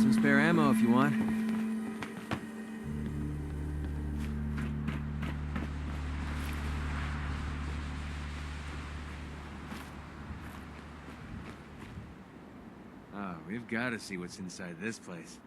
some spare ammo if you want. Oh, we've got to see what's inside this place.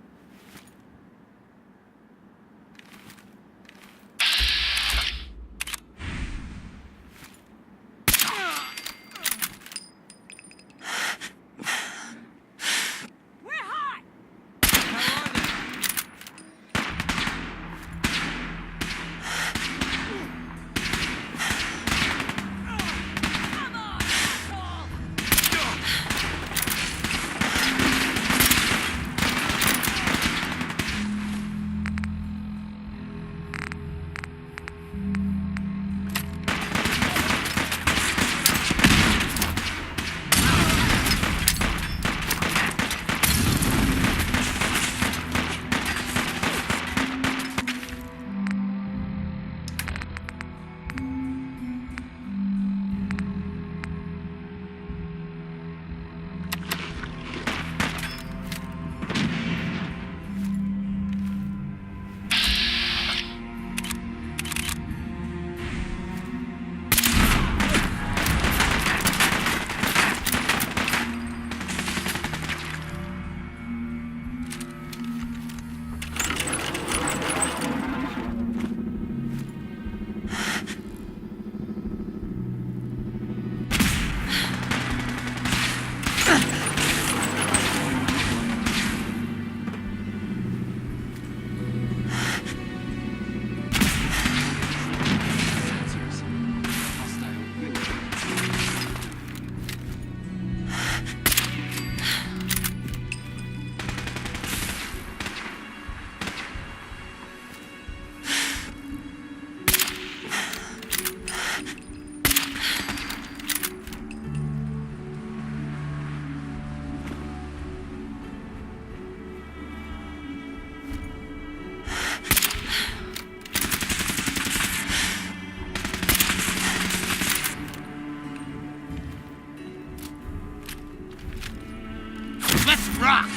Rock!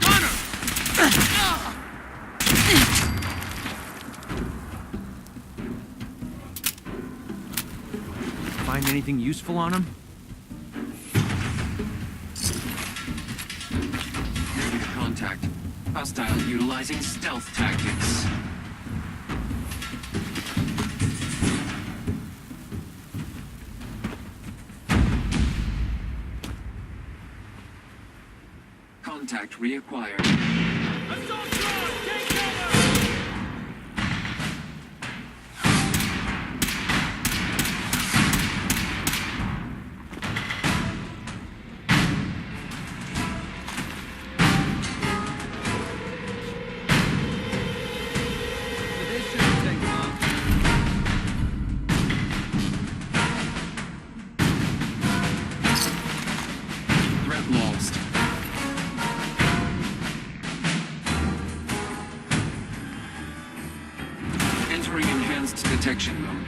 Gunner! Find anything useful on him? Contact. Hostile utilizing stealth tactics. Contact reacquired. Assault drone! Take cover! This shouldn't take long. Threat lost. Entering enhanced detection mode.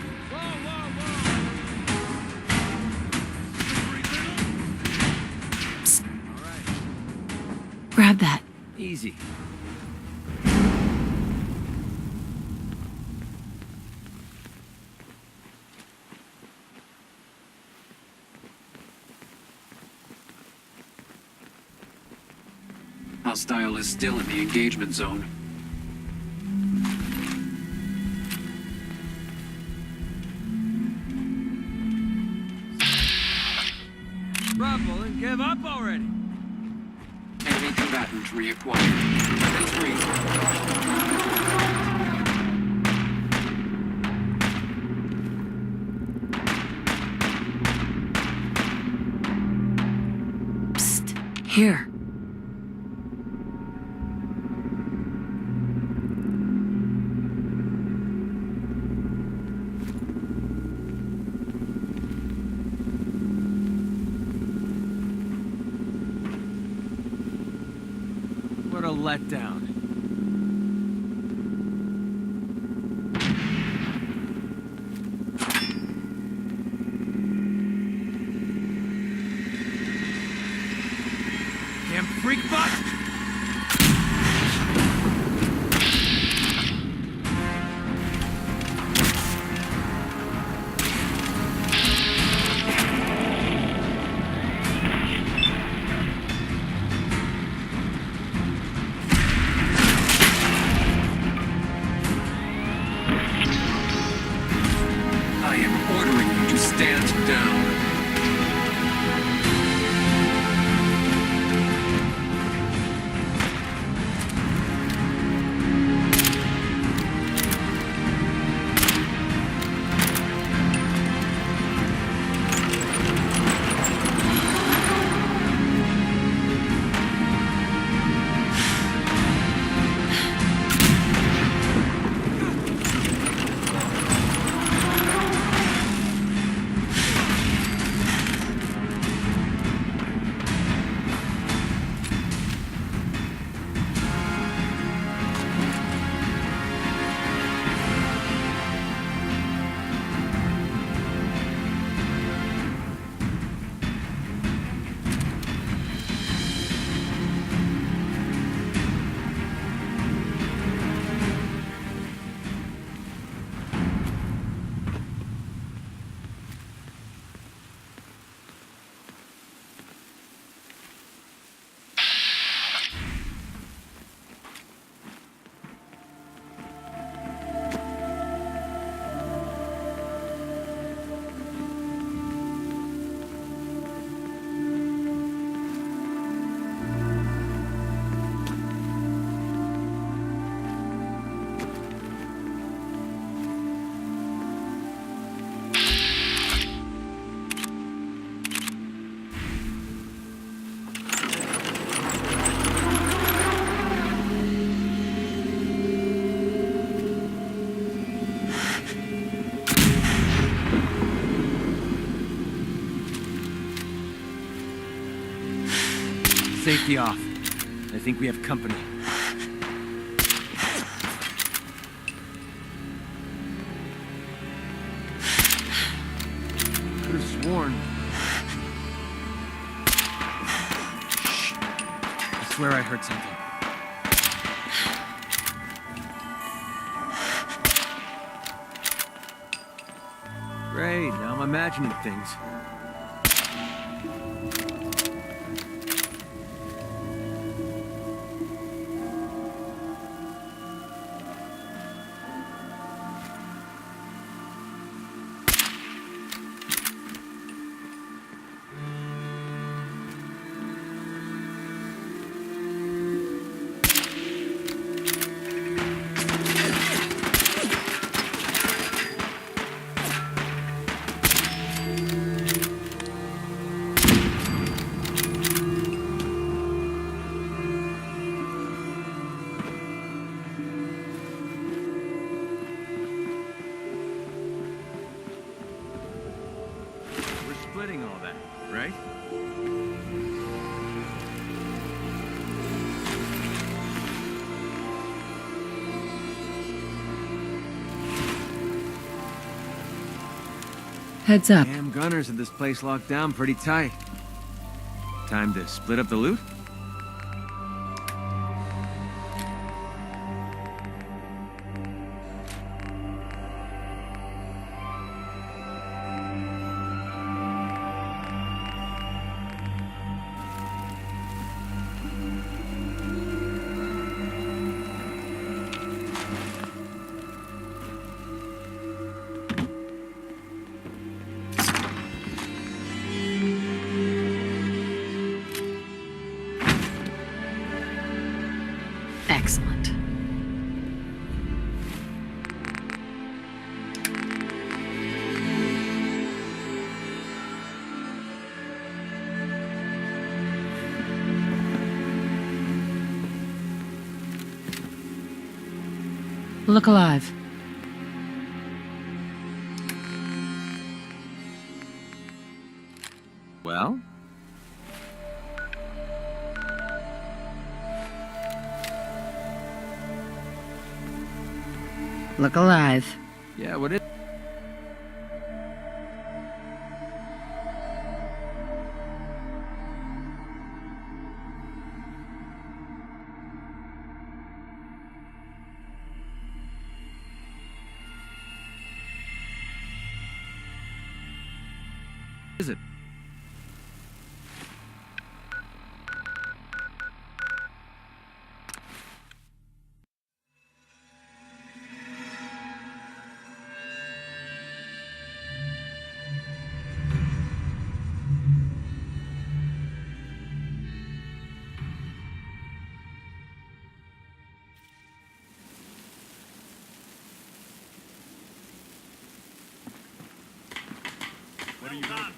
Grab that. Easy. Hostile is still in the engagement zone. Bravo, and give up already. Enemy combatant reacquired. Weapons free. Psst. Here. What a letdown. Damn freak bot! Stand down. Safety off. I think we have company. Could have sworn. Shh. I swear I heard something. Great, now I'm imagining things. Splitting all that, right? Heads up. Damn gunners had this place locked down pretty tight. Time to split up the loot? Excellent. Look alive. Well? Look alive. Yeah, what is... is it? What are you doing?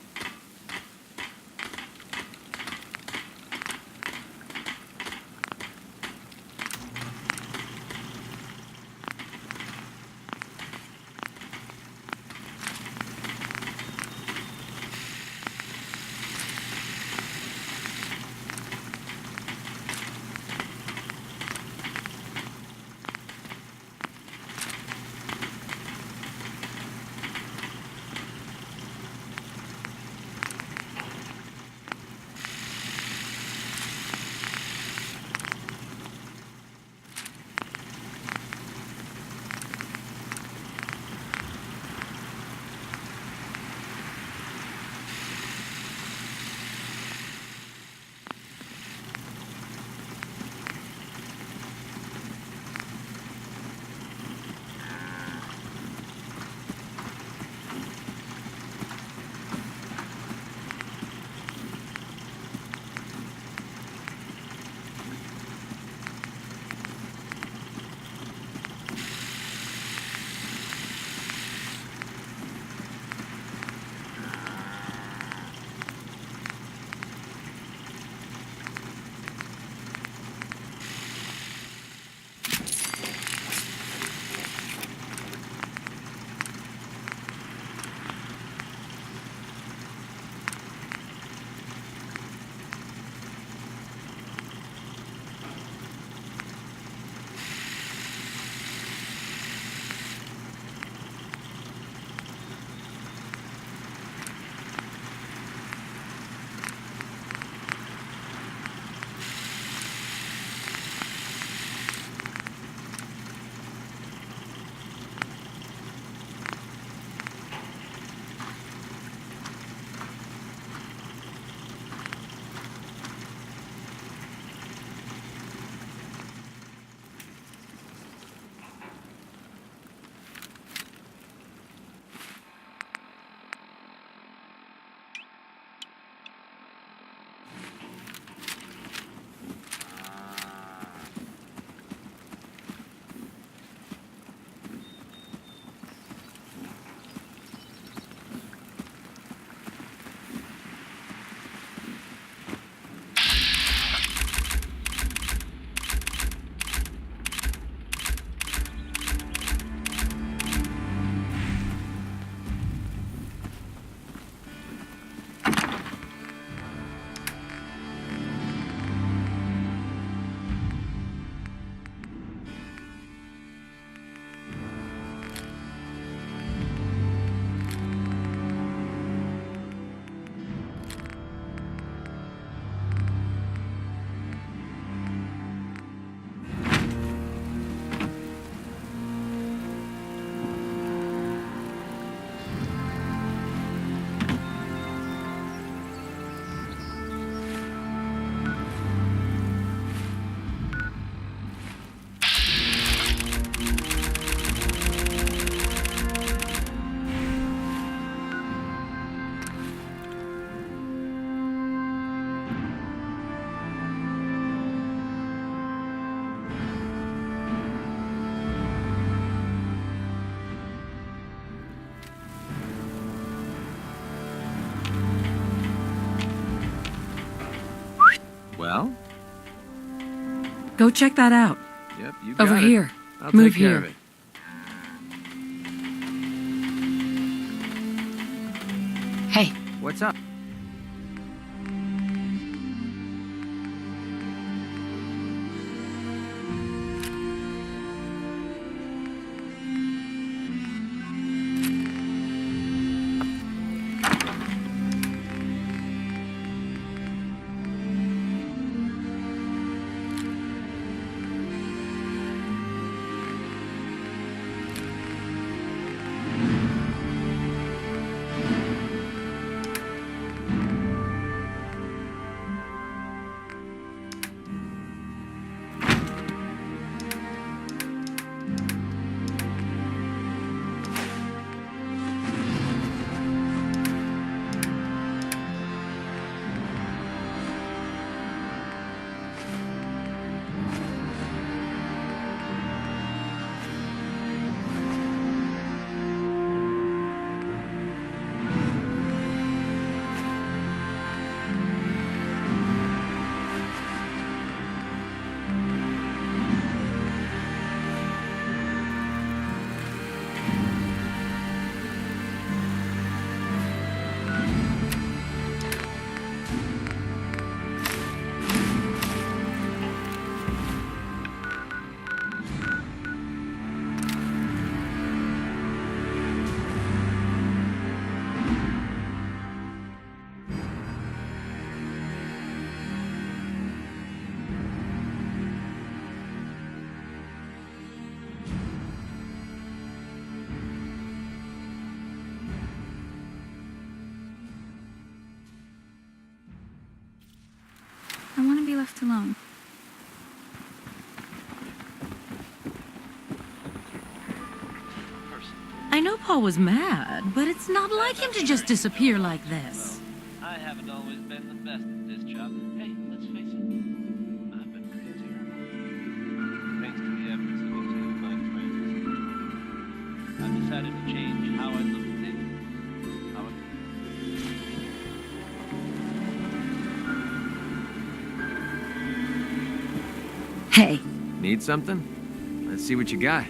Well? Go check that out. Yep, you got Over it. here. I'll Move take care here. of it. Hey, What's up? left alone. I know Paul was mad, but it's not like him to just disappear like this. I haven't always been the best at this job. Hey, let's face it, I've been pretty terrible. Thanks to the efforts of a few of my friends, I've decided to change how I look at things. How I... Hey, Need something? Let's see what you got.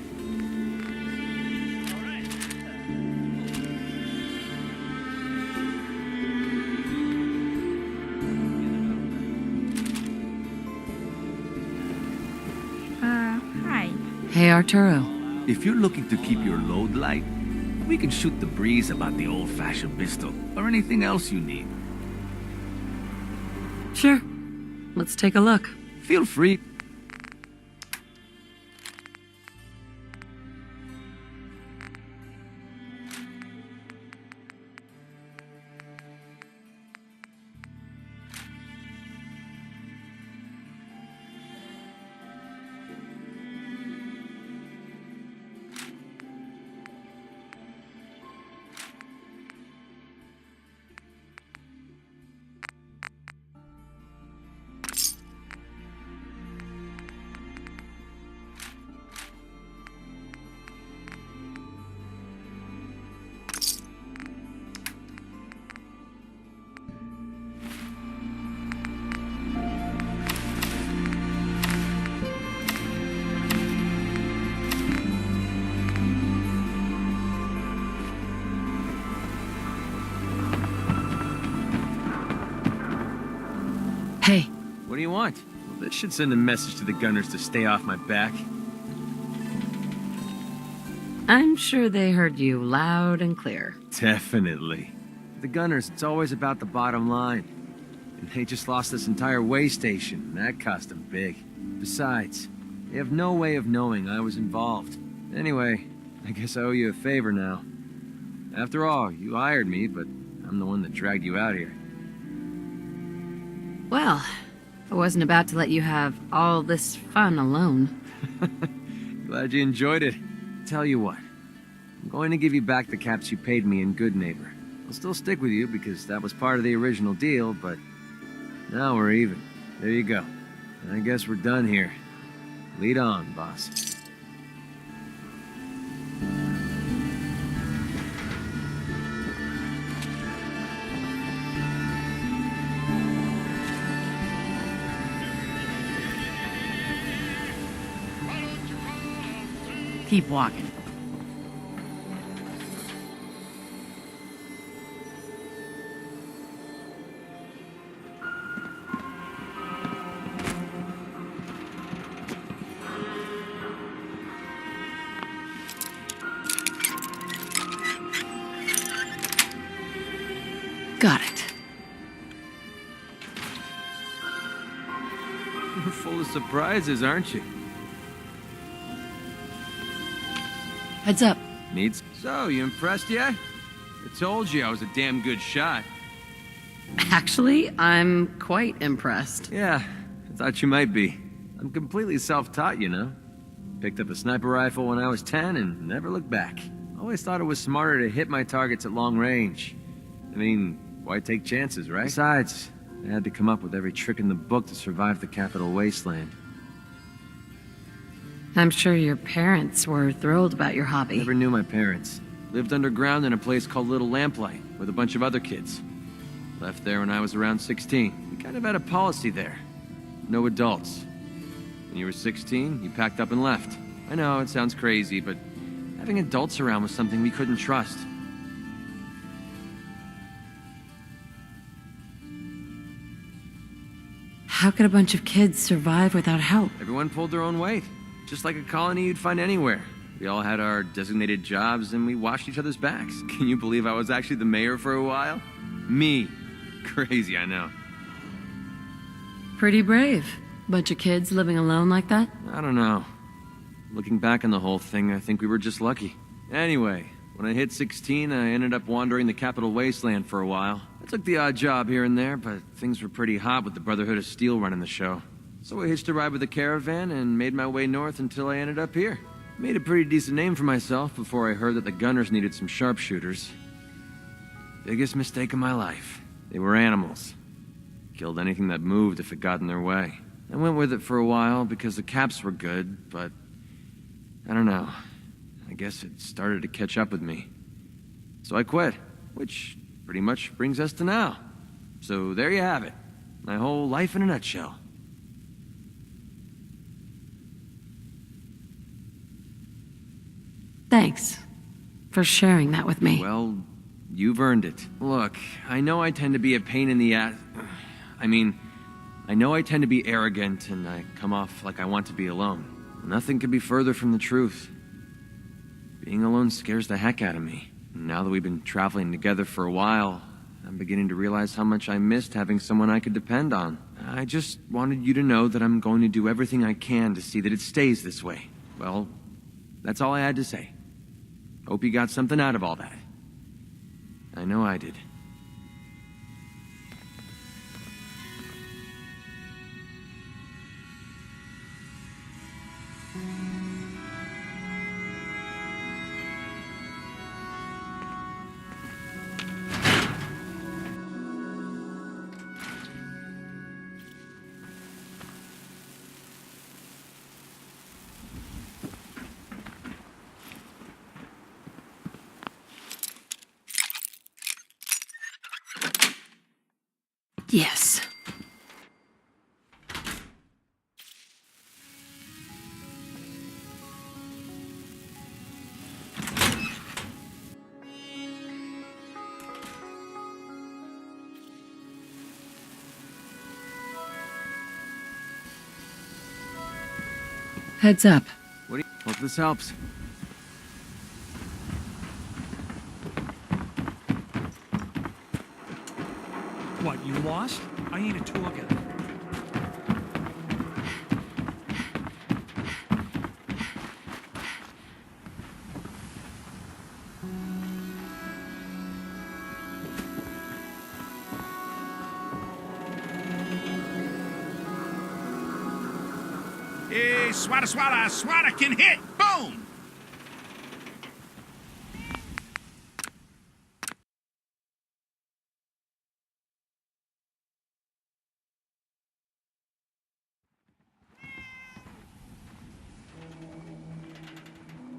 Hi. hey Arturo. If you're looking to keep your load light, we can shoot the breeze about the old-fashioned pistol, or anything else you need. Sure. Let's take a look. Feel free. Hey, What do you want? Well, this should send a message to the gunners to stay off my back. I'm sure they heard you loud and clear. Definitely. The gunners, it's always about the bottom line. And they just lost this entire way station, and that cost them big. Besides, they have no way of knowing I was involved. Anyway, I guess I owe you a favor now. After all, you hired me, but I'm the one that dragged you out here. Well, I wasn't about to let you have all this fun alone. Glad you enjoyed it. Tell you what, I'm going to give you back the caps you paid me in Good Neighbor. I'll still stick with you because that was part of the original deal, but now we're even. There you go. I guess we're done here. Lead on, boss. Keep walking. Got it. You're full of surprises, aren't you? Heads up. Needs. So, you impressed yet? I told you I was a damn good shot. Actually, I'm quite impressed. Yeah, I thought you might be. I'm completely self-taught, you know. Picked up a sniper rifle when I was 10 and never looked back. Always thought it was smarter to hit my targets at long range. I mean, why take chances, right? Besides, I had to come up with every trick in the book to survive the Capital Wasteland. I'm sure your parents were thrilled about your hobby. Never knew my parents. Lived underground in a place called Little Lamplight with a bunch of other kids. Left there when I was around 16. We kind of had a policy there. No adults. When you were 16, you packed up and left. I know, it sounds crazy, but having adults around was something we couldn't trust. How could a bunch of kids survive without help? Everyone pulled their own weight. Just like a colony you'd find anywhere. We all had our designated jobs and we watched each other's backs. Can you believe I was actually the mayor for a while? Me. Crazy, I know. Pretty brave. Bunch of kids living alone like that? I don't know. Looking back on the whole thing, I think we were just lucky. Anyway, when I hit 16, I ended up wandering the Capital Wasteland for a while. I took the odd job here and there, but things were pretty hot with the Brotherhood of Steel running the show. So I hitched a ride with the caravan and made my way north until I ended up here. Made a pretty decent name for myself before I heard that the gunners needed some sharpshooters. Biggest mistake of my life. They were animals. Killed anything that moved if it got in their way. I went with it for a while because the caps were good, but I don't know. I guess it started to catch up with me. So I quit, which pretty much brings us to now. So there you have it. My whole life in a nutshell. Thanks for sharing that with me. Well, you've earned it. Look, I know I tend to be a pain in the ass. I know I tend to be arrogant and I come off like I want to be alone. Nothing could be further from the truth. Being alone scares the heck out of me. Now that we've been traveling together for a while, I'm beginning to realize how much I missed having someone I could depend on. I just wanted you to know that I'm going to do everything I can to see that it stays this way. Well, that's all I had to say. Hope you got something out of all that. I know I did. Yes. Heads up. What do you... Hope this helps. What, you lost? I ain't a tour guide. Hey, swata swata, swata can hit! Boom!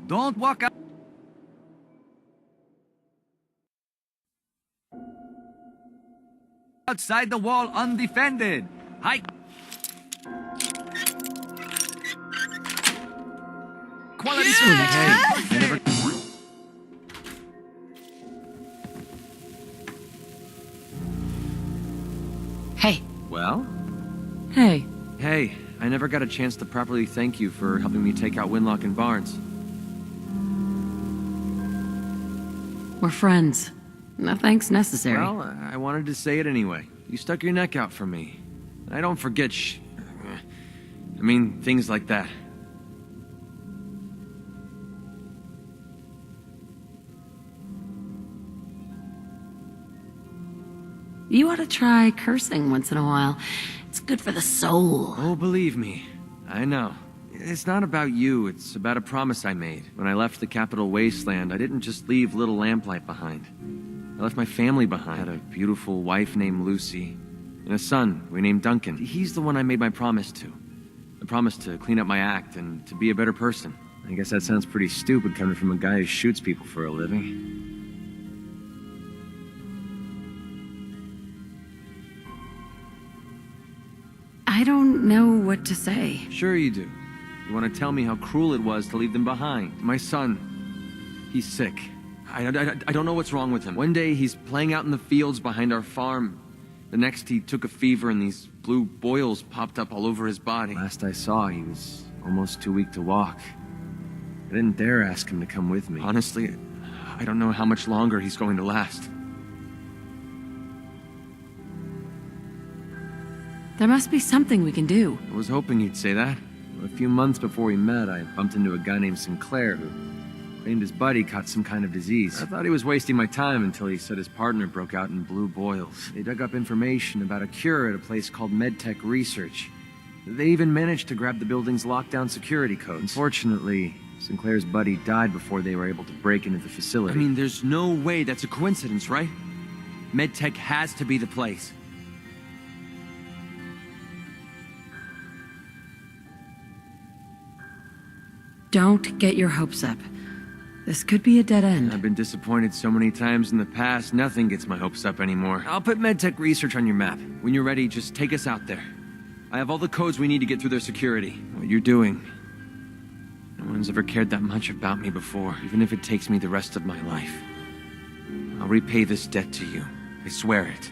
Don't walk out outside the wall undefended. Hike. Quality Hey, I never... Hey. Well? Hey. Hey, I never got a chance to properly thank you for helping me take out Winlock and Barnes. We're friends. No thanks necessary. Well, I wanted to say it anyway. You stuck your neck out for me. I don't forget things like that. You ought to try cursing once in a while. It's good for the soul. Oh, believe me. I know. It's not about you, it's about a promise I made. When I left the Capital Wasteland, I didn't just leave little Lamplight behind. I left my family behind. I had a beautiful wife named Lucy, and a son we named Duncan. He's the one I made my promise to. I promised to clean up my act and to be a better person. I guess that sounds pretty stupid coming from a guy who shoots people for a living. I don't know what to say. Sure you do. You want to tell me how cruel it was to leave them behind. My son, he's sick. I don't know what's wrong with him. One day he's playing out in the fields behind our farm. The next he took a fever and these blue boils popped up all over his body. Last I saw, he was almost too weak to walk. I didn't dare ask him to come with me. Honestly, I don't know how much longer he's going to last. There must be something we can do. I was hoping you'd say that. A few months before we met, I bumped into a guy named Sinclair who and his buddy caught some kind of disease. I thought he was wasting my time until he said his partner broke out in blue boils. They dug up information about a cure at a place called MedTech Research. They even managed to grab the building's lockdown security codes. Unfortunately, Sinclair's buddy died before they were able to break into the facility. I mean, there's no way that's a coincidence, right? MedTech has to be the place. Don't get your hopes up. This could be a dead end. I've been disappointed so many times in the past, nothing gets my hopes up anymore. I'll put MedTech Research on your map. When you're ready, just take us out there. I have all the codes we need to get through their security. What you're doing... No one's ever cared that much about me before, even if it takes me the rest of my life. I'll repay this debt to you. I swear it.